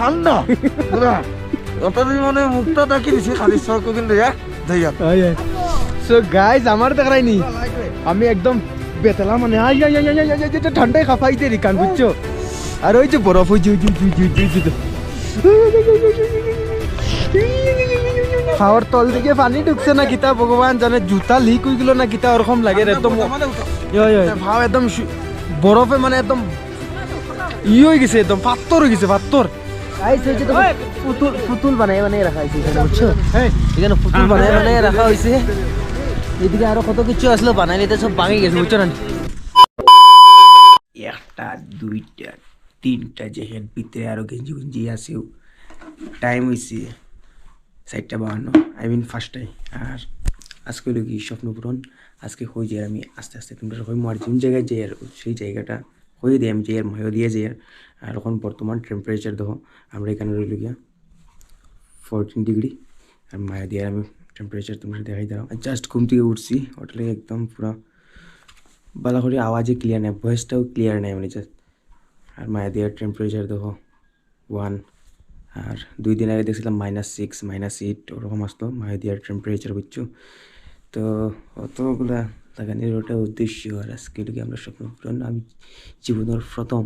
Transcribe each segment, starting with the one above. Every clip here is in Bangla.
ঠান্ডা অতদিন মানে মুখটা দেখি দিছি খালি চোখ কিন্তু এক ধইয়া সো গাইজ আমার দেখাইনি আমি একদম বেতলা মানে ঠান্ডায় খাফাইতে রিকান বুঝছো আর ওই যে বরফ ওই যে খাওয়ার তল দিকে পানি ঢুকছে না কিতা ভগবান জানে জুতা লিক হয়ে গেল না কিতা ওরকম লাগে একদম ভাব একদম বরফে মানে একদম হয়ে গেছে একদম পাত্তর হয়ে গেছে পাত্তর পুতুল বানাই রাখা হয়েছে এখানে বুঝছো এখানে পুতুল বানাই রাখা হয়েছে এদিকে আরো কত কিছু আসলো বানাই নিতে সব ভাঙে গেছে বুঝছো না একটা দুইটা তিনটা জ্যাকেট ভিতরে আরো গেঞ্জি গুঞ্জি আছে টাইম হয়েছে 4:52 আই মিন ফার্স্টটাই আর আজকে হলো কি স্বপ্ন পূরণ আজকে হয়ে যায় আমি আস্তে আস্তে তোমরা সবাই মার জিম জায়গায় যাই আর সেই জায়গাটা হয়ে দিই আমি যাই আর ময়ও দিয়ে যাই আর এখন বর্তমান টেম্পারেচার দেখো আমরা এখানে রইল গিয়া 14 ডিগ্রি আর মায়া দিয়ে আমি টেম্পারেচার তোমরা দেখাই দাও জাস্ট ঘুম থেকে উঠছি হোটেলে একদম পুরো বালা করে আওয়াজে ক্লিয়ার নেই ভয়েসটাও ক্লিয়ার নেই মানে জাস্ট আর মায়া দেওয়ার টেম্পারেচার দেখো 1 আর 2 দিন আগে দেখছিলাম -6 -8 ওরকম আসতো মায়া দেওয়ার টেম্পারেচার বুঝছো তো অতগুলা লাগানির ওটা উদ্দেশ্য আর আজকে আমরা স্বপ্ন পূরণ আমি জীবনের প্রথম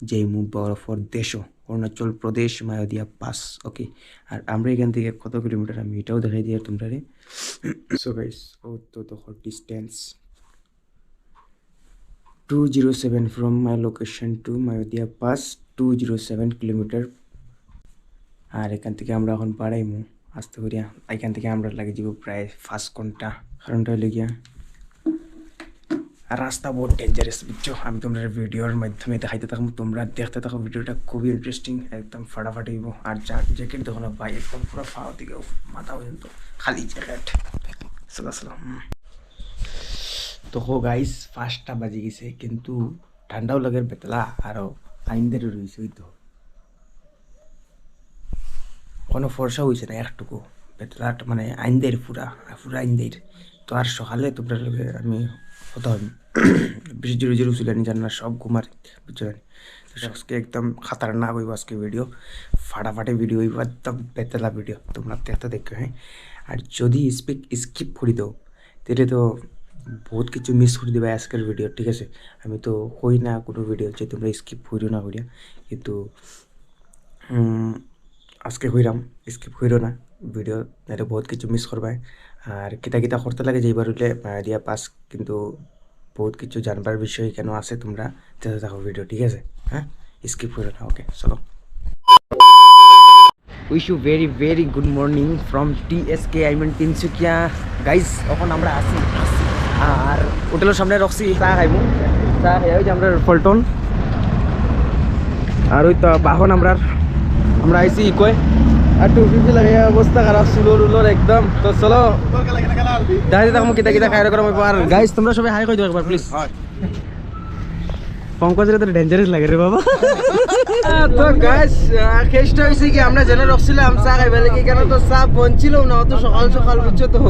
যেই মুভ বরফর দেশও অরুণাচল প্রদেশ মায়াদিয়া পাস ওকে আর আমরা এখান থেকে কত কিলোমিটার আমি এটাও দেখাই দিই আর তোমরা রে সো গাইস ও তো দেখো distance 207 from my location to Mayodia pass 207 kilometre আর এখান থেকে আমরা এখন বাড়াইমু আসতে করিয়া এখান থেকে আমরা লাগে যাব প্রায় 5 ঘন্টা কারণটা হলে গিয়া আর রাস্তা বহুত ডেঞ্জারাস বুঝছো আমি তোমরা ভিডিওর মাধ্যমে দেখাইতে থাকবো তোমরা দেখতে থাকো ভিডিওটা খুবই ইন্টারেস্টিং একদম ফাটাফাটি হইব আর জ্যাকেট দেখো না ভাই একদম পুরো ফাও দিকে মাথা পর্যন্ত খালি জ্যাকেট সালাম তো হো গাইস 5টা বাজে গেছে কিন্তু ঠান্ডাও লাগে বেতলা আরও আইনদের রয়েছে ওই তো কোনো ফর্সা হয়েছে না একটুকু বেতলাট মানে আইনদের পুরা আইনদের তো আর সকালে তোমরা আমি হতে হবে বেশি জোরে জোরে উচিলেন জান না সব ঘুমার বুঝলেন তো আজকে একদম খাতারনাক হইব আজকে ভিডিও ফাটাফাটি ভিডিও হইব একদম বেতলা ভিডিও তোমরা দেখো হ্যাঁ আর যদি স্কিপ করে দাও তাহলে তো বহুত কিছু মিস করে দেবে আজকের ভিডিও ঠিক আছে আমি তো হই না কোনো ভিডিও যে তোমরা স্কিপ করিও না করিয়া কিন্তু আজকে হইলাম স্কিপ করিও না ভিডিও এটা বহুত কিছু মিস করবাই আর কিতা করতে লাগে যে এবার হইলে মায়াদিয়া পাস কিন্তু বহুত কিছু জানবার বিষয় কেন আছে তোমরা দেখতে থাকো ভিডিও ঠিক আছে হ্যাঁ স্কিপ করো না ওকে চলো wish you very very good morning from TSK I mean Tinsukia guys এখন আমরা আসি আর হোটেলের সামনে রক্সি চা খাইমু চা খাই ওই যে আমরা ফলটন আর ওই তো বাহন আমরা আইসি কই আর টুপি লাগে অবস্থা খারাপ সুলোর একদম তো চলো দাঁড়িয়ে থাকবো কিতা খাই রকম আর গাইস তোমরা সবাই হাই কই দাও একবার প্লিজ পঙ্কজের তো ডেঞ্জারাস লাগে রে বাবা তো গাইস কেসটা হইছে কি আমরা জেনে রাখছিলাম চা খাইবে লাগি কেন তো চা বনছিল না অত সকাল বুঝছো তো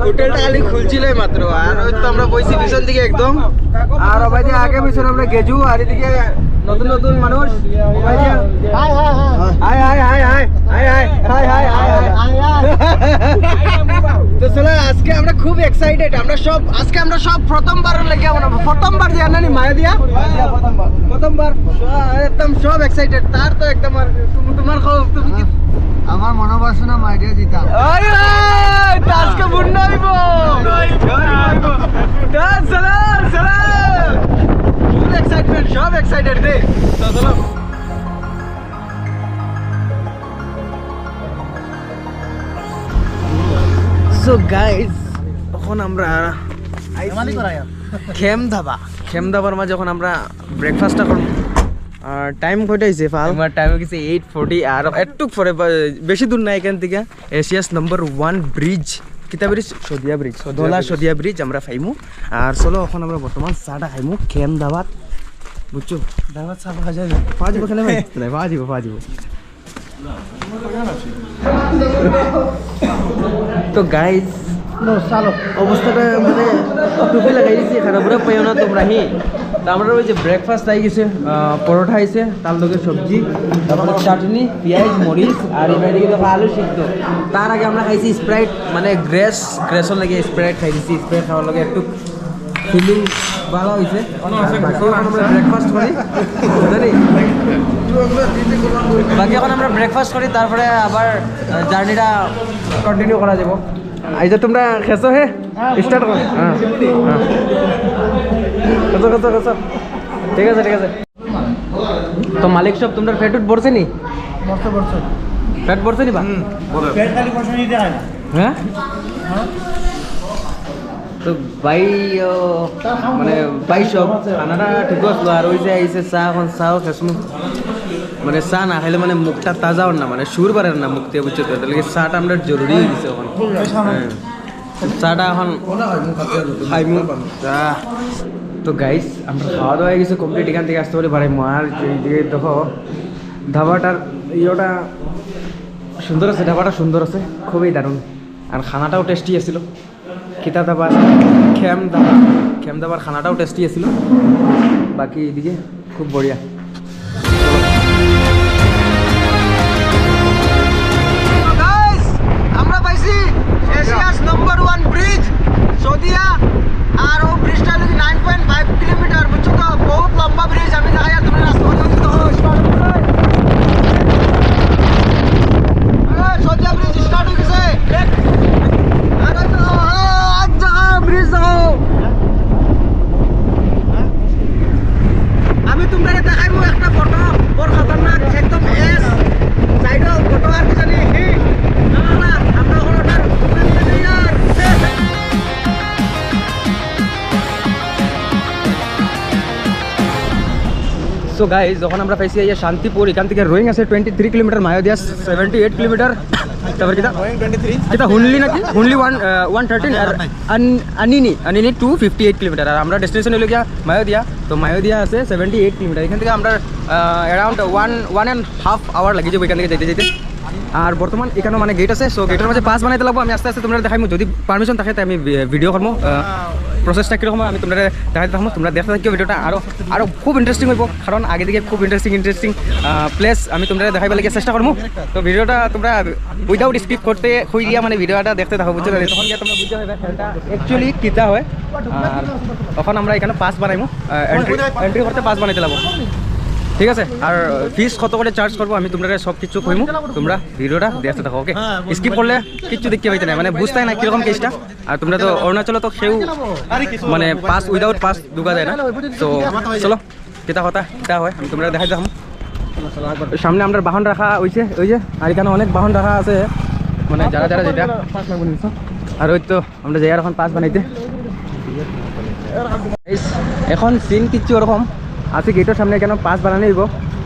হোটেলটা খালি খুলছিল মাত্র আর ওই তো আমরা বইছি পিছন দিকে একদম আর ওই দিকে আগে পিছন আমরা গেজু আর এদিকে নতুন মানুষ তো চলো আজকে আমরা খুব এক্সাইটেড আমরা সব প্রথমবার লাগে প্রথমবার যে আনানি মায়াদিয়া প্রথমবার একদম সব এক্সাইটেড তার তো একদম তোমার তুমি কি আমার মনোবাসনা মাইডিয়া জিতা আজকে বুন্ডা হইব ফুল এক্সাইটমেন্ট সব এক্সাইটেড রে তো চলো সো গাইস এখন আমরা খেম ধাবার মাঝে যখন আমরা ব্রেকফাস্টটা করব আর টাইম কয়টা হইছে ফাল আমার টাইম হইছে 8:40 আর একটু পরে বেশি দূর না এখান থেকে এশিয়াস নাম্বার 1 ব্রিজ কিতা ব্রিজ সদিয়া ব্রিজ আমরা ফাইমু আর চলো এখন আমরা বর্তমান চাটা খাইমু খেম ধাবাত বুঝছো ধাবাত চা খাওয়া যায় পাঁচব খেলে ভাই পাঁচব তো গাইস অবস্থাটা মানে টুপি লাগাই দিছি খারাপরে পাইও না তোমরা হি তো আমরা ওই যে ব্রেকফাস্ট আই গেছে পরোটা আইছে তার লগে সবজি তারপরে চাটনি পেঁয়াজ মরিচ আর এবার দিকে দেখো আলু সিদ্ধ তার আগে আমরা খাইছি স্প্রাইট মানে গ্রেসর লাগে স্প্রাইট খাই দিছি স্প্রাইট খাওয়ার লগে একটু ফিলিং ভালো হয়েছে আমরা ব্রেকফাস্ট করি জানি বাকি এখন আমরা ব্রেকফাস্ট করি তারপরে আবার জার্নিটা কন্টিনিউ করা যাব এই যে তোমরা খেছো হে স্টার্ট করো হ্যাঁ খেছো ঠিক আছে তো মালিক সব তোমরা ফ্যাট উঠ পড়ছে নি ফ্যাট পড়ছে নি বা হ্যাঁ তো ভাই মানে ভাই সব খানাটা ঠিক আসলো আর ওই যে আইসে চাহ এখন চাও খেসম মানে চাহ না খাইলে মানে মুখটা তাজাও না মানে সুর বাড়ে না মুখ দিয়ে বুঝছো তো তাহলে চাহটা আমরা জরুরি হয়ে গেছে এখন হ্যাঁ চাহটা এখন খাইমু চাহ তো গাইস আমরা খাওয়া দাওয়া হয়ে গেছে কমপ্লিট এখান থেকে আসতে পারি বাড়াই মার যে দেখো ধাবাটার ইয়েটা সুন্দর আছে ধাবাটা সুন্দর আছে খুবই দারুণ আর খানাটাও টেস্টি আছিল খিতা ধাবার খেম দাবার খানাটাও টেস্টি আছিল বাকি এদিকে খুব বঢ়িয়া আমরা পাইছি এশিয়াস নম্বর 1 ব্রিজ সৌদিয়া আর ও ব্রিজটা হলো 9.5 কিলোমিটার বুঝছো তো বহুত লম্বা ব্রিজ আমি দেখাই আর তোমরা রাস্তা বলে তো সৌদিয়া ব্রিজ স্টার্ট হয়ে গেছে আরে তো আজ জায়গা ব্রিজ দাও আমি তোমরা দেখাইবো একটা ফটো বড় খতরনাক একদম এস সাইডে ফটো আর কি জানি না আমরা ওটার ইয়ার সো গাইজ যখন আমরা পাইছি এই শান্তিপুর এখান থেকে রোয়িং আছে 23 কিলোমিটার মায়োদিয়া 78 কিলোমিটার তারপর কিটা হুনলি নাকি হুনলি 113 আর আনিনি 258 কিলোমিটার আর আমরা ডেস্টিনেশন হলো গিয়া মায়োদিয়া তো মায়োদিয়া আছে 78 কিলোমিটার এখান থেকে আমরা অ্যারাউন্ড 1.5 আওয়ার লাগে যাবো এখান থেকে যেতে যেতে আর বর্তমান এখানে মানে গেট আছে সো গেটের মাঝে পাস বানাইতে লাগবো আমি আস্তে আস্তে তোমরা দেখাইমু যদি পারমিশন থাকে তাই আমি ভিডিও করবো প্রসেসটা কীরকম আমি তোমরা দেখাইতে থাকবো তোমরা দেখতে থাকিও ভিডিওটা আরও খুব ইন্টারেস্টিং হইব কারণ আগে দিকে খুব ইন্টারেস্টিং প্লেস আমি তোমরা দেখাইবার লাগে চেষ্টা করবো তো ভিডিওটা তোমরা উইদাউট স্কিপ করতে হই দিয়া মানে ভিডিওটা দেখতে থাকো বুঝতে পারি তখন গিয়ে তোমরা বুঝতে পারবে খেলটা অ্যাকচুয়ালি কিতা হয় আর তখন আমরা এখানে পাস বানাইমু এন্ট্রি করতে পাস বানাইতে লাগবো ঠিক আছে আর ফিস কত করে চার্জ করবো আমি তোমরা সব কিছু কইমু তোমরা ভিডিওটা দেখতে থাকো ওকে স্কিপ করলে কিচ্ছু দেখতে পাইতে না মানে বুঝতে না কিরকম কেসটা আর তোমরা তো অরুণাচলে তো কেউ মানে পাস উইদাউট পাস ঢুকা যায় না তো চলো কেটা কথা কেটা হয় আমি তোমরা দেখাই যাম সামনে আমরা বাহন রাখা হয়েছে ওই যে আর এখানে অনেক বাহন রাখা আছে মানে যারা যারা যেটা আর ওই তো আমরা যাই আর এখন পাস বানাইতে এখন সিন কিচ্ছু ওরকম আছে গেটের সামনে কেন পাস বানানো হইব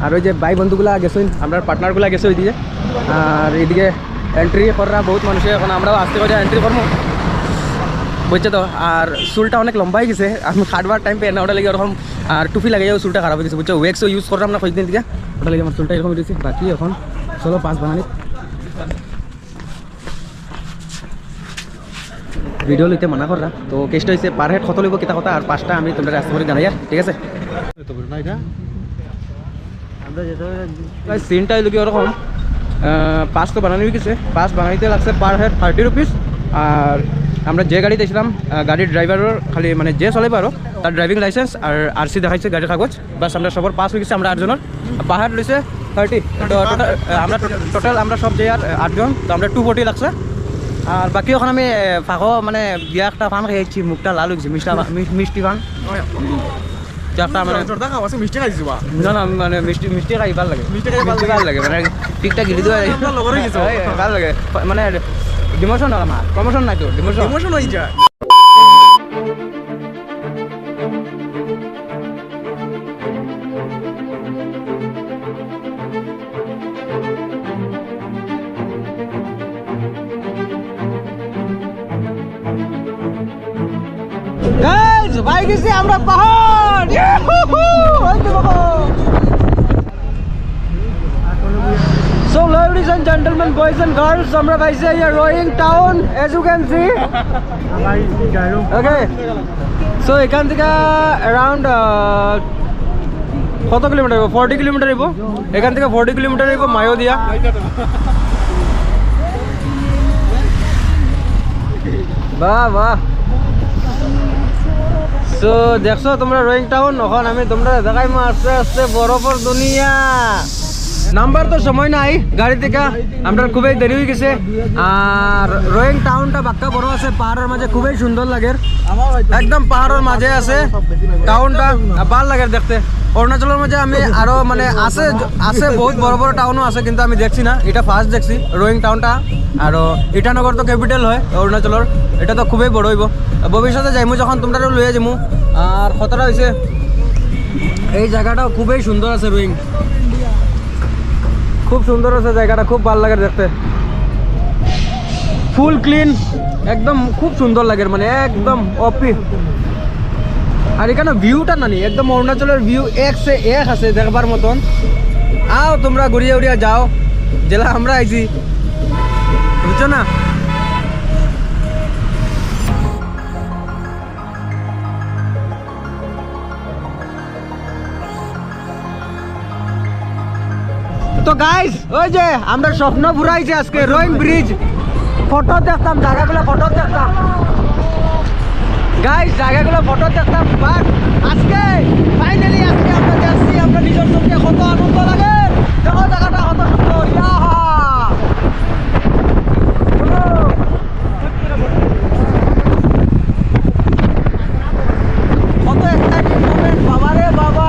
আর ওই যে ভাই বন্ধুগুলা গেছে আমরা পার্টনারগুলা গেছে ওইদিকে আর এইদিকে এন্ট্রি করা বহুত মানুষে এখন আমরাও আস্তে করে এন্ট্রি করবো বুঝছে তো আর চুলটা অনেক লম্বা হয়ে গেছে আমি খাটবার টাইম পেয়ে না ওটা লেগে ওরকম আর টুপি লাগে চুলটা খারাপ হয়ে গেছে বুঝছো ওয়েক্সও ইউজ করলাম না কয়েকদিন দিকে ওটা লেগে আমার চুলটা এরকম হয়ে গেছে বাকি এখন চলো পাস বানানি ভিডিও লইতে মানা করা তো কেসটা হয়েছে পার হেড কত লইব কিতা কথা আর পাঁচটা আমি তোমরা রাস্তা করে জানাই ঠিক আছে সিনটা এলোকি ওরকম পাস তো বানানো হয়ে গেছে পাস বানাইতে লাগছে পার হেড 30 রুপিস আর আমরা যে গাড়িতে ছিলাম গাড়ির ড্রাইভারের খালি মানে যে চলে পারো তার ড্রাইভিং লাইসেন্স আর আরসি দেখাইছে গাড়ির কাগজ বাস আমরা সবার পাস হয়ে গেছে আমরা 8 জনের পাহাড় লইছে 30 তো আমরা টোটাল আমরা সব যে আর 8 জন তো আমরা 240 লাগছে আর বাকি এখন আমি ফাঁকো মানে দিয়া একটা পান খাইছি মুখটা লাল হয়েছে মিষ্টি পান একটা মানে মিষ্টি খাইছি না না মানে মিষ্টি খাই ভাল লাগে মিষ্টি ভাল লাগে মানে ঠিকঠাক গিলি দেওয়া ভাল লাগে মানে ডিমোশন আমার প্রমোশন নাই তো ডিমোশন হয়ে যায় ভাই গেছি আমরা পাহাড় So ladies and gentlemen, boys and girls, আমরা পাইছি এই rowing town, as you can see. Okay. So এখান থেকে around কত কিলোমিটার? 40 কিলোমিটার হইব। এখান থেকে 40 কিলোমিটার হইব মায়োদিয়া। বাহ বাহ। সো দেখছো তোমরা রোয়িং টাউন, এখন আমি তোমরা দেখাইমু আস্তে আস্তে বরফের দুনিয়া। নাম্বার তো সময় নাই গাড়ি থেকে, আমরা খুবই দেরি হয়ে গেছে। আর রোয়িং টাউনটা বাক্কা বড় আছে, পাহাড়ের মাঝে খুবই সুন্দর লাগে, একদম পাহাড়ের মাঝে আছে টাউনটা, ভালো লাগে দেখতে। অরুণাচলের মাঝে আমি আরো মানে আছে আছে বহুত বড় বড় টাউনও আছে, কিন্তু আমি দেখছি না, এটা ফার্স্ট দেখছি রোয়িং টাউনটা। আর ইটানগর তো ক্যাপিটাল হয় অরুণাচলের, এটা তো খুবই বড় হইব। ভবিষ্যতে যাইমু যখন তোমরা লইয়া যামু। আর কথাটা হয়েছে এই জায়গাটাও খুবই সুন্দর আছে, রোয়িং খুব সুন্দর আছে জায়গাটা, খুব ভালো লাগে দেখতে, ফুল ক্লিন, একদম খুব সুন্দর লাগে, মানে একদম অপি। আর এখানে ভিউটা নানি একদম অরুণাচলের ভিউ এক সে এক আছে দেখবার মতন। আও তোমরা ঘুরিয়া উড়িয়া যাও, জেলা আমরা আইছি, বুঝছো না? তো গাইস, ওই যে আমরা স্বপ্ন পুরাইছি আজকে রোয়িং ব্রিজ, ফটো দেখতাম, জায়গাগুলো ফটো দেখতাম গাইস, জায়গাগুলো ফটো দেখতাম, বাট আজকে ফাইনালি আজকে আমরা যাচ্ছি, আমরা নিজের চোখে কত আনন্দ লাগে, দেখো জায়গাটা কত সুন্দর, ইয়াহা কত এক্সাইটিং মোমেন্ট, বাবা রে বাবা।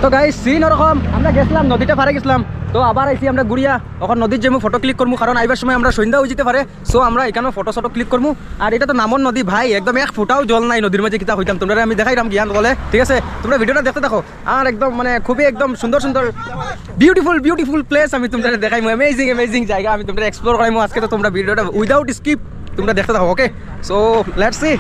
তো গাইস সিন ওরকম, আমরা গেছিলাম নদীটা পারে গেছিলাম, তো আবার আইসি আমরা ঘুরিয়া, এখন নদীর যাবো ফটো ক্লিক করবো, কারণ আইবার সময় আমরা সন্ধ্যা হয়ে যেতে পারে। সো আমরা এখানে ফটো শটো ক্লিক করবো। আর এটা তো নামন নদী ভাই, একদম এক ফুটাও জল নাই নদীর মাঝে, কিতা হইতাম তোমরা আমি দেখাইলাম জ্ঞান বলে, ঠিক আছে? তোমরা ভিডিওটা দেখতে দেখো, আর একদম মানে খুবই একদম সুন্দর সুন্দর বিউটিফুল বিউটিফুল প্লেস আমি তোমরা দেখাইমু, অ্যামেজিং অ্যামেজিং জায়গা আমি তোমরা এক্সপ্লোর করাইমু আজকে। তো তোমরা ভিডিওটা উইদাউট স্কিপ তোমরা দেখতে থাকো, ওকে? So let's see.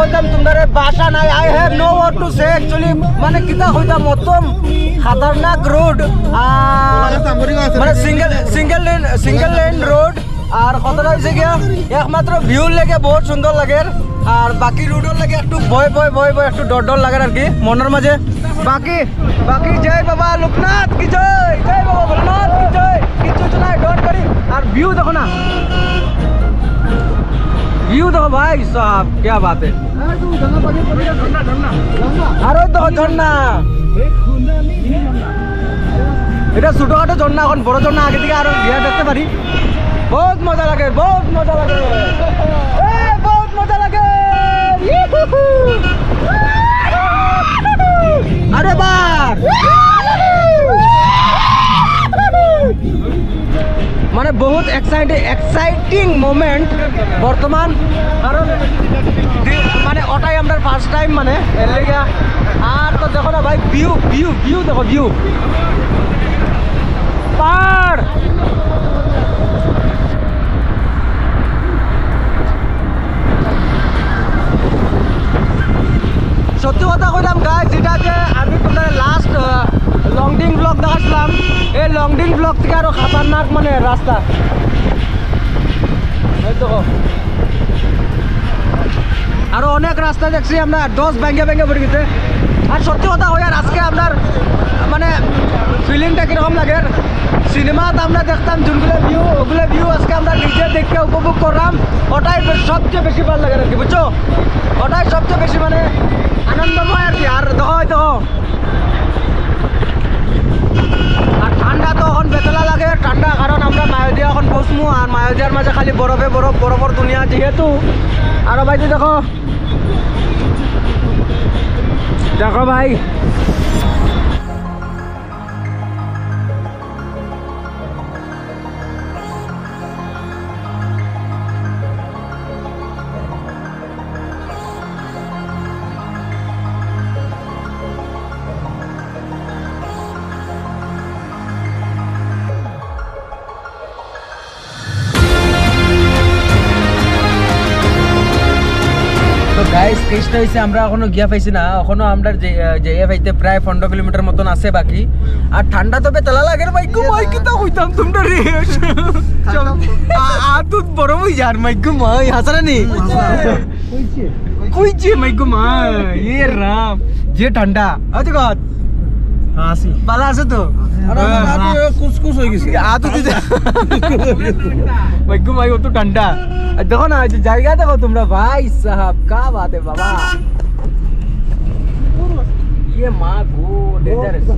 হইতাম তোমাদের ভাষা নাই, I have no word to say actually, মানে কিতা হইতাম মতম খাতারনাক রোড, আর মানে সিঙ্গেল লেন রোড। আর কতটা হয়েছে গিয়া একমাত্র ভিউর লেগে বহুত সুন্দর লাগে, আর বাকি রোডের লাগে একটু ভয় ভয় ভয় ভয় একটু ডর ডর লাগে আর কি মনের মাঝে। বাকি বাকি জয় বাবা লোকনাথ কি জয়, জয় বাবা ভোলানাথ কি জয়, কিছু নাই ডর করি। আর ভিউ দেখো না, ভিউ দেখো ভাই সাহেব, क्या बात है। আরো দেখো ঝর্ণা, এটা ছোটখাটো ঝর্ণা, এখন বড় ঝর্ণা আগে থেকে আরো গিয়ে দেখতে পারি। বহুত মজা লাগে, বহুত মজা লাগে, বহুত মজা লাগে। আরে বার মানে বহুত এক্সাইটিং মোমেন্ট বর্তমান, কারণ মানে ওটাই আমরা ফার্স্ট টাইম মানে এর লেগে। আর তো দেখো না ভাই ভিউ ভিউ ভিউ দেখো, ভিউ পাহাড়, সত্যি কথা কইলাম গাইস, যেটা যে আমি তোমাদের লাস্ট লংডিং ব্লগ দেখাচ্ছিলাম, এই লংডিং ব্লগ থেকে আরো খাতারনাক মানে রাস্তা, আরো অনেক রাস্তা দেখছি আমরা, 10 ভেঙে ভেঙে পড়ে গেছে। আর সত্যি কথা হয়, আর আজকে আপনার মানে ফিলিংটা কিরকম লাগে, সিনেমাত আমরা দেখতাম যেগুলো ভিউ, ওগুলো ভিউ আজকে আমরা নিজে দেখে উপভোগ করলাম, ওটাই সবচেয়ে বেশি ভালো লাগে আর কি, বুঝছো? ওটাই সবচেয়ে বেশি মানে আনন্দময় আর কি। আর দেখো আর ঠান্ডা তো এখন বেতলা লাগে ঠান্ডা, কারণ আমরা মায়োদিয়া এখন পৌঁছমু, আর মায়োদিয়ার মাঝে খালি বরফে বরফ, বরফের দুনিয়া যেহেতু। আর ভাই দেখো দেখো ভাই, গাইস কেসটা হইছে আমরা এখনো গিয়া পাইছি না, এখনো আমরা যাইয়া পাইতে প্রায় 15 কিলোমিটার মতন আছে বাকি। আর ঠান্ডা তো বেতলা লাগে রে মাইকু, মাইকু তো হইতাম তোমরা রে আতুত বড় হই যার মাইকু মাই হাসারানি কইছে মাইকু মাই এ রাম যে ঠান্ডা আছে কত হাসি ভালো আছে তো। কুসকুস হয়ে গেছে আতুত মাইকু মাই তো ঠান্ডা। देखो ना जाएगा, देखो तुमरा भाई साहब क्या बात है बाबा, ये माँ गो डेंजरस।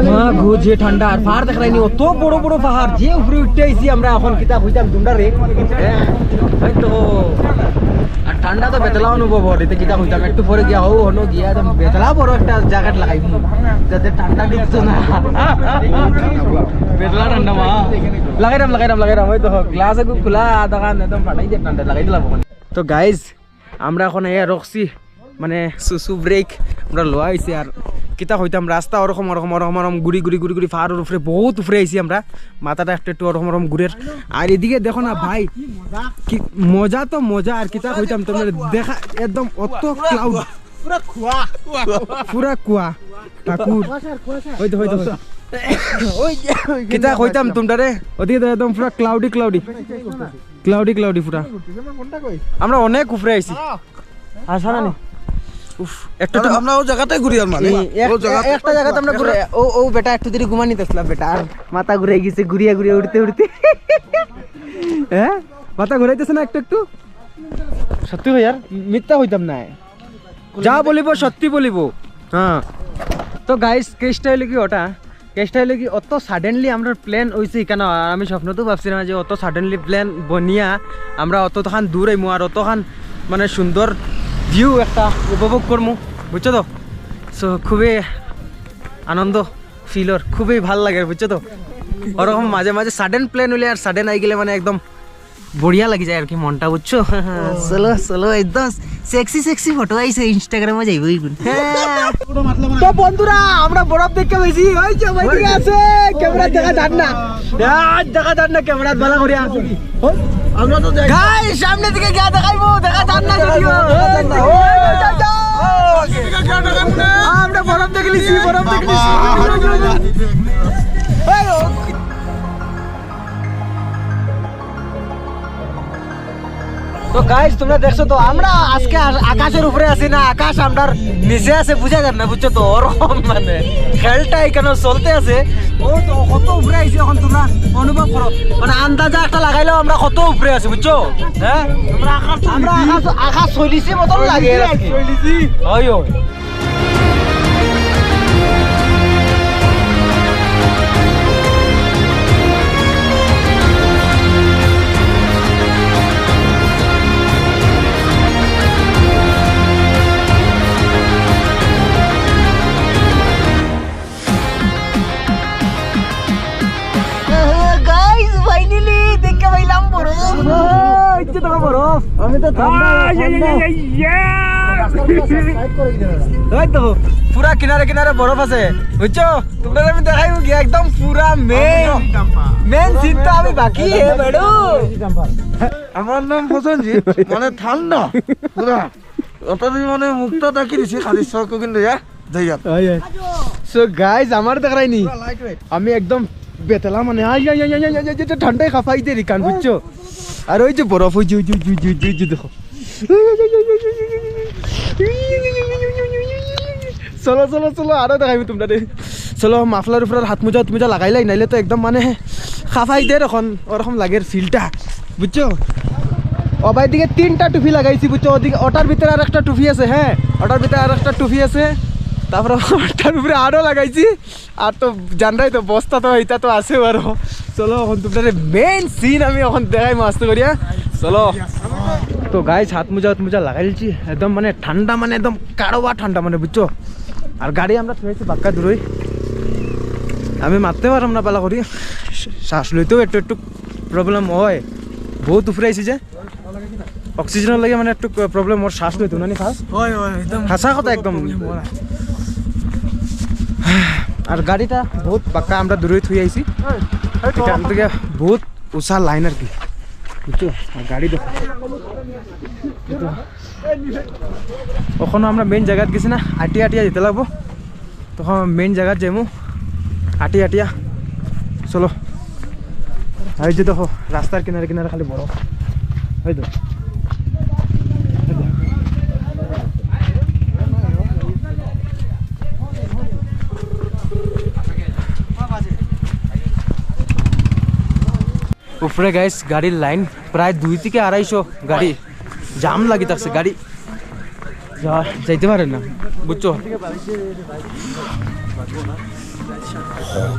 মাँ গো যে ঠান্ডা, আর পাহাড় দেখা যায়নি, অত বড় বড় পাহাড় যে উপরে উঠতে আইছি আমরা এখন কিতাব হইতাম তোমরা রে তো। আর ঠান্ডা তো বেতলা অনুভব হয়, এতে কিতা হইতাম একটু পরে গিয়া হো হনো গিয়া একদম বেতলা বড় একটা জ্যাকেট লাগাই যাতে ঠান্ডা ঢুকতো না। বেতলা ঠান্ডা মা লাগাইরাম ওই তো গ্লাস একটু খোলা দোকান একদম ফাটাই দিয়ে ঠান্ডা লাগাই দিলাম ওখানে। তো গাইজ আমরা এখন এ রকছি মানে সুসু ব্রেক আমরা লোয়া আইছি। আর কিতা হইতাম রাস্তা ওরকম ওরকম ওরকম ওরকম ঘুরি ঘুরি ঘুরি ঘুরি পাহাড়ের উপরে বহুত উপরে আইছি আমরা, মাথাটা একটু একটু ওরকম ওরকম ঘুরের। আর এদিকে দেখো না ভাই কি মজা, তো মজা। আর কিতা হইতাম তোমরা দেখা একদম অত ক্লাউড পুরা কুয়া ঠাকুর হইতো হইতো কিতা হইতাম তোমরা রে ওদিকে একদম পুরা ক্লাউডি ক্লাউডি ক্লাউডি ক্লাউডি পুরা। আমরা অনেক উপরে আইছি আসা না উফ একটা তো আমরা ও জায়গাটাই ঘুরি আর মানে একটা জায়গাতে আমরা ঘুরে ও বেটা একটু দেরি ঘুমা নিতেছিলাম বেটা, আর মাথা ঘুরে গেছে ঘুরিয়া ঘুরিয়া উঠতে উঠতে। হ্যাঁ মাথা ঘুরাইতেছে না একটু একটু, সত্যি ভাই আর মিথ্যা হইতাম না, যা বলিব সত্যি বলিব। হ্যাঁ তো গাইস কেসটা হইলে কি ওটা, কেসটা হইলে কি অত সাডেনলি আমরা প্ল্যান হয়েছে কেন, আমি স্বপ্ন তো ভাবছিলাম যে অত সাডেনলি প্ল্যান বনিয়া আমরা অতখান দূর আইমু আর অতখান মানে সুন্দর ভিউ একটা উপভোগ করবো, বুঝছো তো। সো খুবই আনন্দ ফিলর, খুবই ভাল লাগে বুঝছো তো। ওরকম মাঝে মাঝে সাডেন প্ল্যান হইলে আর সাডেন আই গেলে মানে একদম বড়িয়া লাগি যায় আর কি মনটা, বুঝছো। চলো চলো একদম সেক্সি সেক্সি ফটো আইছে ইনস্টাগ্রামে যাইবো। তো বন্ধুরা আমরা বরফ দেখতে পাইছি, ওই যে ওইদিকে আছে ক্যামেরা দেখা যান না, দেখা যান না ক্যামেরা ভালো করিয়া। আমরা তো গাইস সামনে দিকে গিয়া দেখাইবো, দেখা যান না যদিও আমরা বরফ দেখে লিছি, বরফ দেখে লিছি। তো গাইস তোমরা দেখছো তো আমরা আজকে আকাশের উপরে আছি না, আকাশ আমরার নিচে আছে বুঝা যান না, বুঝছো তো। ওরকম মানে খেলটা এখানে চলতে আছে, ও তো কত উপরে আইছি এখন তোমরা অনুভব করো, মানে আন্দাজা একটা লাগাইলেও আমরা কত উপরে আছি বুঝছো। হ্যাঁ আমরা আকাশ চলিছি মতন লাগে ওই ওই। আমি তো পুরা কিনারে কিনারে বরফ আছে বুঝছো, তোমরা আমি দেখাইবো কি একদম পুরা মেন সিন তো আমি বাকি হে বেড়ো। আমার নাম প্রসেনজিৎ, মানে ঠান্ডা পুরা অতদিন মানে মুখটা তাকি দিছি খালি চক কিন্তু সো গাইস আমার দেখাইনি আমি একদম বেতলা মানে ঠান্ডায় খাফাই দিয়ে কান বুঝছো। আর ওই যে বরফ ওই যে দেখো, চলো চলো চলো আরো দেখাইবো তোমরা দে। চলো মাফলার উপরে হাত মোজা লাগাইলাই, নাইলে তো একদম মানে খাফাই দে এখন ওরকম লাগে ফিলটা বুঝছো। ওবাই দিকে 3টা টুপি লাগাইছি বুঝছো, ওদিকে ওটার ভিতরে আর একটা টুপি আছে, হ্যাঁ ওটার ভিতরে আর একটা টুপি আছে, তারপরে ওটার উপরে আরও লাগাইছি। আর তো জানরাই তো বস্তা তো এটা তো আছে আরো। চলো এখন তোমাদের মেইন সিন আমি এখন দেখাই মস্ত করিয়া, চলো। তো গাইস হাত মোজা লাগাইছি, একদম মানে ঠান্ডা, মানে একদম কারোবা ঠান্ডা মানে বুঝছো। আর গাড়ি আমরা থুয়েছি বাক্কা দূরই, আমি মারতে পারলাম না পালা করি, শ্বাস লইতেও একটু প্রবলেম হয়, বহুত উপরে আইছি যে অক্সিজেনের লাগে মানে একটু প্রবলেম, ওর শ্বাস লইতো না নি ফার্স্ট, হাসা কথা একদম। আর গাড়িটা বহুত পাক্কা আমরা দূরে থুই আইছি, এখান থেকে বহুত উষা লাইন আর কি বুঝছো। আর গাড়ি দেখো ওখানে আমরা মেইন জায়গাত গেছি না, আটিয়া যেতে লাগবো, তখন মেইন জায়গাত যাইমু আটিয়া। চলো। এই যে দেখো রাস্তার কিনারে খালি বড়, এই তো উপরে গাইস গাড়ির লাইন প্রায় 2 থেকে 250 গাড়ি জাম লাগি থাকছে, গাড়ি যাইতে পারে না বুঝছো।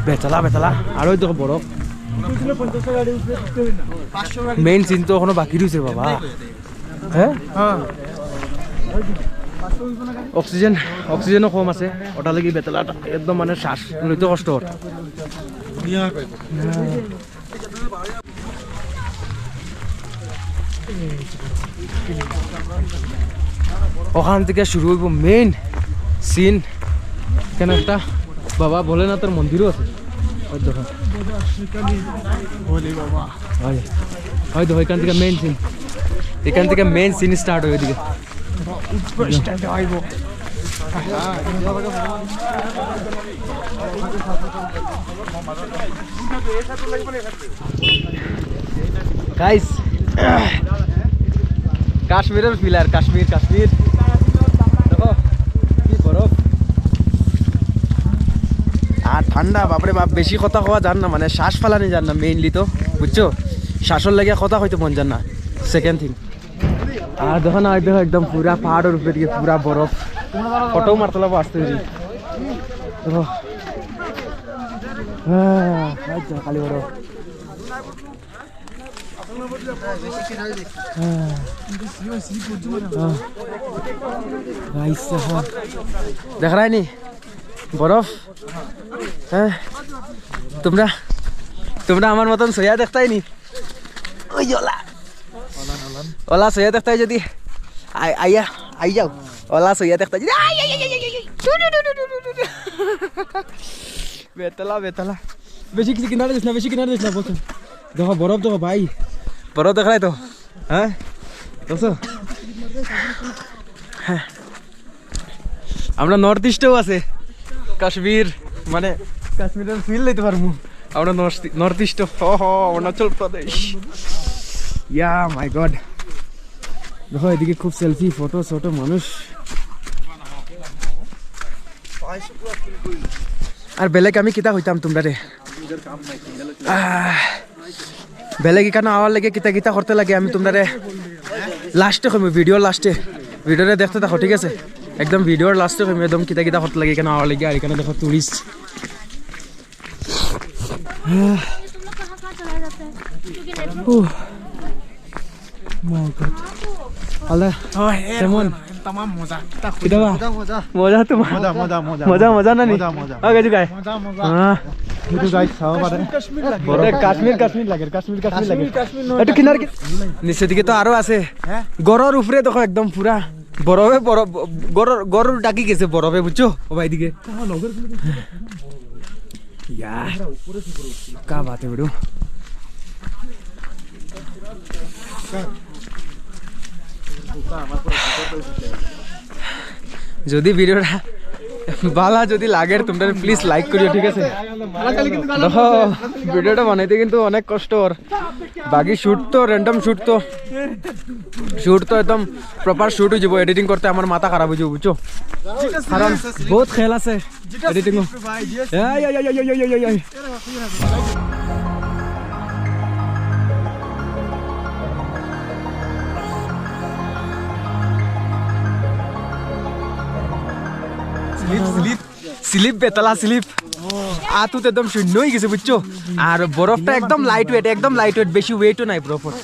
বেতলা আর ওই দেখো বড় মেইন সিন তো এখনো বাকি রয়েছে বাবা, হ্যাঁ অক্সিজেনও কম আছে, ওটা লাগি বেতলাটা একদম মানে শ্বাস লইতে কষ্ট। ওখান থেকে শুরু হইব মেইন সিন, কেন একটা বাবা ভোলেনাথের মন্দিরও আছে, হয়তো এখান থেকে মেইন সিন, এখান থেকে মেইন সিন স্টার্ট হয় ওইদিকে। গাইস কাশ্মীরের ফিলার, কাশ্মীর দেখো কি বরফ আর ঠান্ডা, বাপরে বাপ। বেশি কথা হওয়া যান না, মানে শ্বাস ফালানি যান না মেইনলি তো বুঝছো, শ্বাসর লাগে কথা হয়তো মন যান না, সেকেন্ড থিং। আর দেখো না দেখো একদম পুরা পাহাড়ের উপরে দিকে পুরা বরফ, ফটো মারতে লাগবো আসতে দেখো খালি বরফ। দেখ রাই নি বরফ, হ্যাঁ তোমরা আমার মতন সইয়া দেখতাই নি, ওই ওলা সইয়া দেখতাই যদি আই যাও, ওলা সইয়া দেখতাই যদি বেতলা বেশি কিছু কিনারে দিস না বলছো। দেখো বরফ দেখো ভাই, বরফ দেখাই তো, হ্যাঁ দেখছো। হ্যাঁ আমরা নর্থ ইস্টেও আছে কাশ্মীর, মানে কাশ্মীরের ফিল লইতে পারবো আমরা নর্থ ইস্ট, অরুণাচল প্রদেশ। ইয়া মাই গড, দেখো এদিকে খুব সেলফি ফটো মানুষ। আর বেলেগ আমি কিতা হইতাম তোমরা রে, বেলেগ এখানে আওয়ার লাগে কিতা করতে লাগে আমি তোমরা রে লাস্টে কইম, ভিডিওর লাস্টে, ভিডিওরে দেখতে থাকো ঠিক আছে, একদম ভিডিওর লাস্টে কইম একদম কিতা করতে লাগে এখানে আওয়ার লাগে। আর এখানে দেখো টুরিস্ট, কেমন মজা না নি কাশ্মীর লাগে একটু কিনার নিচের দিকে তো আরো আছে, গড়ের উপরে দেখো একদম পুরা বরফে গড় ডাকি গেছে বরফে বুঝছো ও ভাই দিকে। কা বাত है बड़ो, যদি ভিডিওটা ভালো যদি লাগে তোমরা প্লিজ লাইক করিও ঠিক আছে। দেখো ভিডিওটা বানাইতে কিন্তু অনেক কষ্ট, বাকি শুট তো র্যান্ডম শুট তো একদম প্রপার শুট হয়ে যাব, এডিটিং করতে আমার মাথা খারাপ হয়ে যাব বুঝছো, কারণ বহুত খেল আছে এডিটিং। স্লিপ বেতলা স্লিপ আতুত একদম শূন্য হয়ে গেছে বুঝছো আর বরফটা একদম লাইট ওয়েট বেশি ওয়েটও নাই বরফের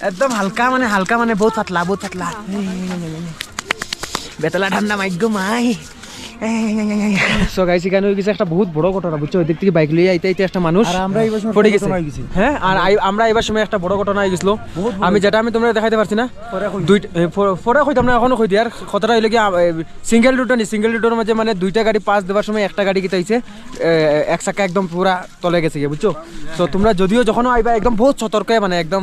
একদম হালকা মানে বহুত পাতলা বেতলা ঠান্ডা মাইগ্য মাই সো গাইস এখানে হয়ে গেছে একটা বহুত বড় ঘটনা বুঝছো ওই দিক থেকে বাইক লিয়ে আইতে একটা মানুষ পড়ে গেছে হ্যাঁ আর আমরা এবার সময় একটা বড় ঘটনা হয়ে গেছিল আমি তোমরা দেখাইতে পারছি না পরে কইতাম না এখনো কই দিয়ার কথাটা হইলে কি সিঙ্গেল রুটের মাঝে মানে দুইটা গাড়ি পাস দেওয়ার সময় একটা গাড়ি কি তাইছে এক চাকা একদম পুরা তলে গেছে বুঝছো তো তোমরা যদিও যখন আইবা একদম বহুত সতর্ক মানে একদম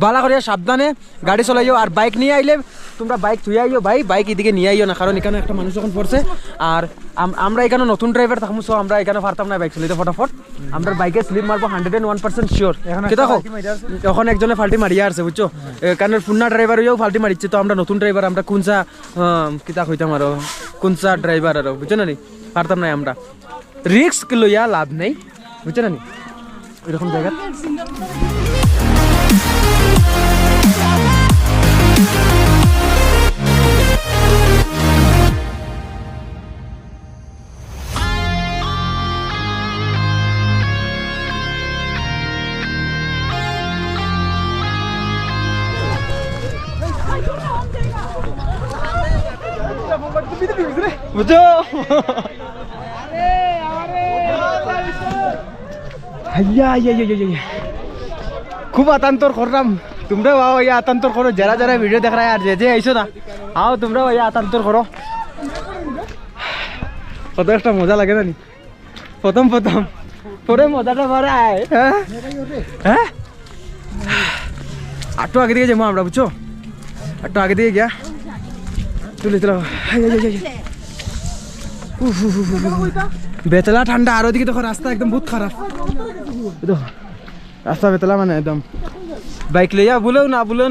বালা করে সাবধানে গাড়ি চলাইও আর বাইক নিয়ে আইলে তোমরা বাইক থুয়ে আইও বাইক এদিকে নিয়ে আইও না কারণ এখানে একটা মানুষ যখন পড়ছে আর আমরা এখানে নতুন ড্রাইভার থাকবো সো আমরা এখানে পারতাম না বাইক চালাইতে ফটাফট আমরা বাইকে স্লিপ মারবো 101% শিওর কি দেখো এখন একজনে ফাল্টি মারিয়া আছে বুঝছো কারণ পুন্না ড্রাইভার হইও ফাল্টি মারিচ্ছে তো আমরা নতুন ড্রাইভার আমরা কোনসা কিতা কইতাম আরো কোনসা ড্রাইভার আরো বুঝছো না নি পারতাম না আমরা রিস্ক লইয়া লাভ নেই বুঝছো না নি এরকম জায়গা বুঝছো খুব আতান্তর করলাম তোমরা আতান্তর করো যারা ভিডিও দেখ আর যে আইসো না তোমরা আতান্তর করো কত একটা মজা লাগে জানি প্রথম পরে মজাটা বাড়ায় হ্যাঁ একটু আগে দিকে যাবো আমরা বুঝছো একটু আগে দিকে গিয়া তুলে বেতলা ঠান্ডা আর ওদিকে দেখো রাস্তা একদম বহুত খারাপ রাস্তা বেতলা মানে একদম বাইক লইয়া বলেও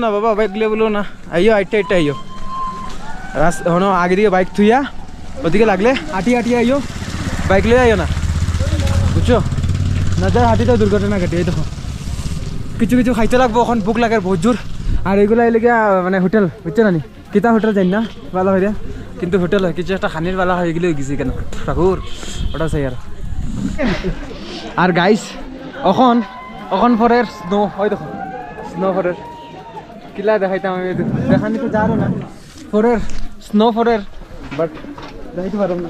না বাবা বাইক লিয়ে বলেও না আইও আইটা আইও হনো আগে দিকে বাইক থুইয়া ওদিকে লাগলে হাঁটি আইও বাইক লইয়া আইও না বুঝছো না যাই হাঁটিতেও দুর্ঘটনা ঘটে এই দেখো কিছু খাইতে লাগবো এখন ভোক লাগে বহুত জোর আর এইগুলা এলাকা মানে হোটেল বুঝছো না নি কিতা হোটেল যাই না ভালো হয় কিন্তু হোটেল হয় কিছু একটা খানির বেলা হয়ে গেলে গেছি কেন ঠাকুর ওটা চাই আর গাইস অখন পরের স্নো হয় দেখো স্নো পরের কিলা দেখাইতাম আমি দেখানি তো যারও না স্নো পরের বাট দেখাইতে পারো না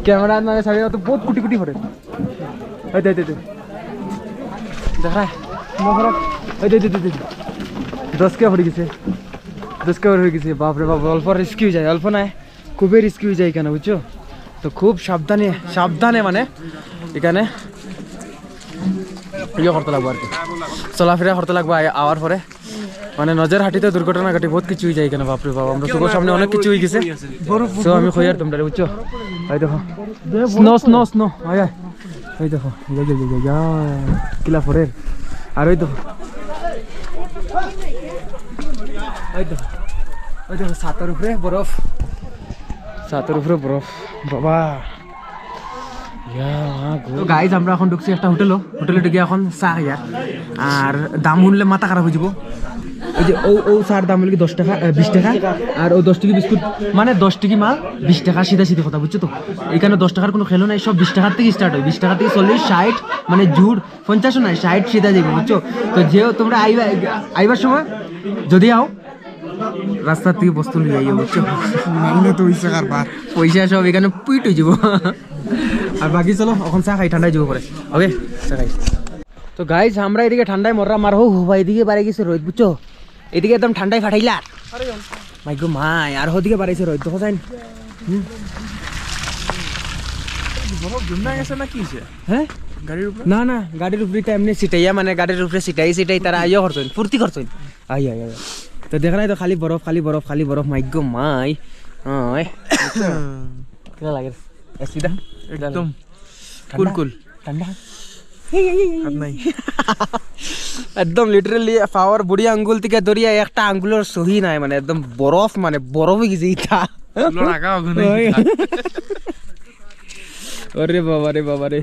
ক্যামেরা মানে সাড়ে তো বহুত কুটি পরে দেখায় স্নো পরের 10 কে পড়ে গেছে 10 কে হয়ে গেছে বাপরে বাপ অল্প রিস্কি হয়ে যায় অল্প নাই খুবই রিস্কি হয়ে যায় এখানে বুঝছো তো খুব সাবধানে মানে এখানে ইয়ে করতে লাগবো আর কি চলাফেরা করতে লাগবো আওয়ার পরে মানে নজর হাঁটিতে দুর্ঘটনা ঘটে বহুত কিছু হয়ে যায় এখানে বাপরে বাপ আমরা চোখের সামনে অনেক কিছু হয়ে গেছে তো আমি কই আর তোমরা বুঝছো এই দেখো স্নো এই দেখো কিলা পরের আর ওই দেখো ছাতের উপরে বরফ বাবা গাইজ আমরা এখন ঢুকছি একটা হোটেলে ঢুকে এখন চা খাইয়ার আর দাম শুনলে মাথা খারাপ হয়ে যাব ওই যে ও চার দাম হলে 10 টাকা 20 টাকা আর ও 10 টাকা বিস্কুট মানে 10 টাকা মাল 20 টাকা সিধা কথা বুঝছো তো এখানে 10 টাকার কোনো খেলো নাই সব 20 টাকার থেকে স্টার্ট হয় 20 টাকা থেকে 40 60 মানে জুড় 50 নাই 60 সিধা যাবে বুঝছো তো যেও তোমরা আইবার সময় যদি আও রাস্তার থেকে বস্তু নিয়ে আইও বুঝছো তো পয়সা সব এখানে পুইট হয়ে যাব আর বাকি চলো এখন চা খাই ঠান্ডায় যাব পরে ওকে চা খাই তো গাইজ আমরা এদিকে ঠান্ডায় মার ভাই এদিকে বাড়ে গেছে রোদ বুঝছো এদিকে একদম ঠান্ডায় ফাটাইলা মাই গো মাই আর ওদিকে বাড়াইছে রোদ দেখো যাই হ্যাঁ না গাড়ির উপরে এমনি সিটাইয়া মানে গাড়ির উপরে সিটাই তারা আইও করছেন ফুর্তি করছেন আই তো দেখ নাই তো খালি বরফ মাই গো মাই কেনা লাগে সিধা একদম কুল ঠান্ডা একদম লিটারালি পাওয়ার বুড়ি আঙ্গুল থেকে ধরিয়া একটা আঙ্গুলের সহি নাই মানে একদম বরফ হয়ে গেছে ইটা আরে বাবা রে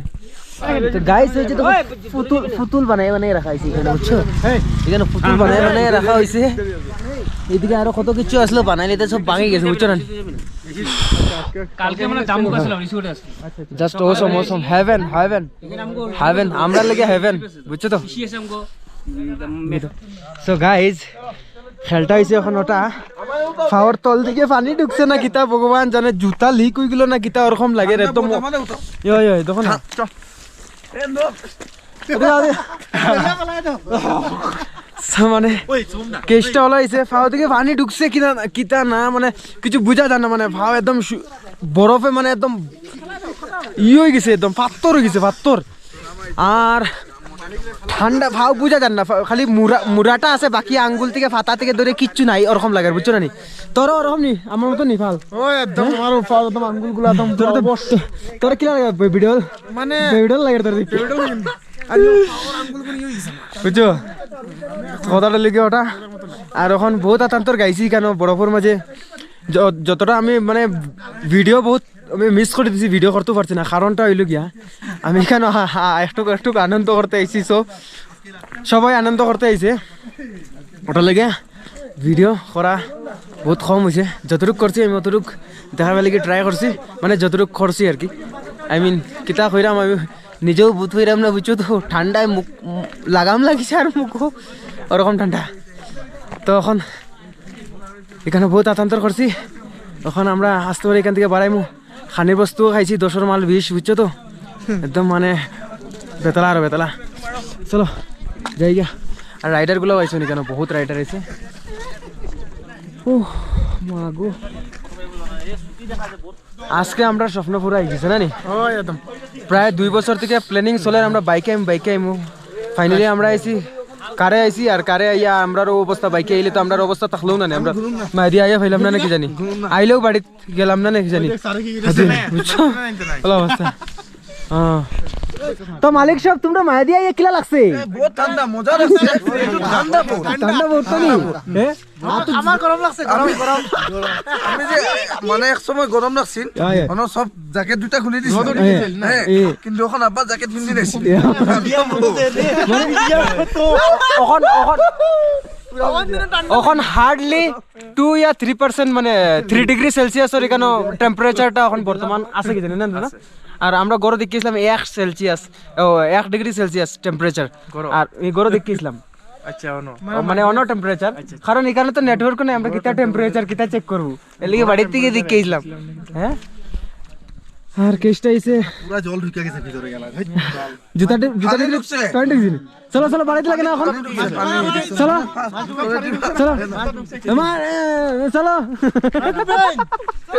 তো গাইস হয়েছে তো ফুতুল ফুতুল বানাই রাখা হয়েছে এখানে বুঝছো এখানে ফুতুল বানাই রাখা হয়েছে এদিকে আরো কত কিছু আসলো বানাইলে সব ভাঙে গেছে বুঝছো না কালকে আমরা জাম্বু গেছিলাম রিসোর্টে আসছি just awesome heaven heaven heaven আমরা লাগে হেভেন বুঝছো তো শিয়েছে আমগো সো গাইজ খেলটা হয়েছে এখন ওটা ফাওয়ার তল দিকে পানি ঢুকছে না কিতা ভগবান জানে জুতা লিক হয়ে গেল না কিতা ওরকম লাগে একদম দেখো না মানে কেসটা হলো হয়েছে ফাও থেকে পানি ঢুকছে কিনা কিতা না মানে কিছু বুঝা যায় না মানে ভাও একদম বরফে মানে একদম হয়ে গেছে একদম পাত্তর হয়ে গেছে পাত্তর আর ঠান্ডা ভাও বুঝা যান না খালি মুরাটা আছে বাকি আঙ্গুল থেকে ফাতা থেকে ধরে কিচ্ছু নাই ওরকম লাগে বুঝছো না নি তোর ওরকম নি আমার মতো নি ফাল একদম আমার একদম আঙ্গুল গুলো একদম তোর কি লাগে ভিডিও মানে ভিডিও লাগে তোর বুঝছো কথাটা লিখে ওটা আর এখন বহুত আতান্তর গাইছি কেন বরফের মাঝে যতটা আমি মানে ভিডিও বহুত আমি মিস করে দিছি ভিডিও করতে পারছি না কারণটা হইল গিয়া আমি কেন একটু একটু আনন্দ করতে আইছি সবাই আনন্দ করতে আইছে ওটা লেগে ভিডিও করা বহুত কম হয়েছে যতটুক করছি আমি অতটুক দেখার বেলাকে ট্রাই করছি মানে যতটুক করছি আর কি আই মিন কিতা কইরাম আমি নিজেও বুধ হইরাম না বুঝছো তো ঠান্ডায় মুখ লাগাম লাগিছে আর মুখও ওরকম ঠান্ডা তো এখন এখানে বহুত আতান্তর করছি এখন আমরা আসতে পারি এখান থেকে বাড়াইমু খানির বস্তুও খাইছি 10 মাল 20 বুঝছো তো একদম মানে বেতলা আর বেতলা চলো যাই গিয়া আর রাইডারগুলো আইসো নি কেন বহুত রাইডার আছে ও মাগো আজকে আমরা স্বপ্নপুরা আইছি না নি একদম প্রায় 2 বছর থেকে প্ল্যানিং চলে আমরা বাইকে আইমু ফাইনালি আমরা আইছি কারে আইছি আর কারে আইয়া আমরারও অবস্থা বাইকে আইলে তো আমরার অবস্থা থাকলেও না আমরা মাইদি আইয়া ফাইলাম না নাকি জানি আইলেও বাড়িতে গেলাম না নাকি জানি বুঝছো ভালো অবস্থা তো মালিক সাহেব তোমরা মাইদি আইয়া কিলা লাগছে বহুত ঠান্ডা মজা লাগছে ঠান্ডা বহুত তো নি আমার গরম লাগছে গরম আমি যে মানে এক সময় গরম লাগছিল মানে সব জ্যাকেট দুটা খুলে দিছি কিন্তু এখন আব্বা জ্যাকেট পিন্ধি দিছি এখন হার্ডলি 2 या 3% মানে 3 ডিগ্রি সেলসিয়াসের এখানে টেম্পারেচারটা এখন বর্তমান আছে কি জানেন না আর আমরা গড় দেখিয়েছিলাম 1 ডিগ্রি সেলসিয়াস টেম্পারেচার আর এই গড় দেখিয়েছিলাম আচ্ছা ono মানে অন্য টেম্পারেচার কারণ এখানে তো নেটওয়ার্ক নেই আমরা কিতা টেম্পারেচার কিতা চেক করব এর লাগি বাড়ি থেকে দেখিয়েছিলাম হ্যাঁ আর কেসটা এসে পুরো জল ঢুকে গেছে ভিতরে গেল জুতা প্যান্ট গিয়ে চলো চলো বাড়িতে লাগে না এখন চলো চলো আমার চলো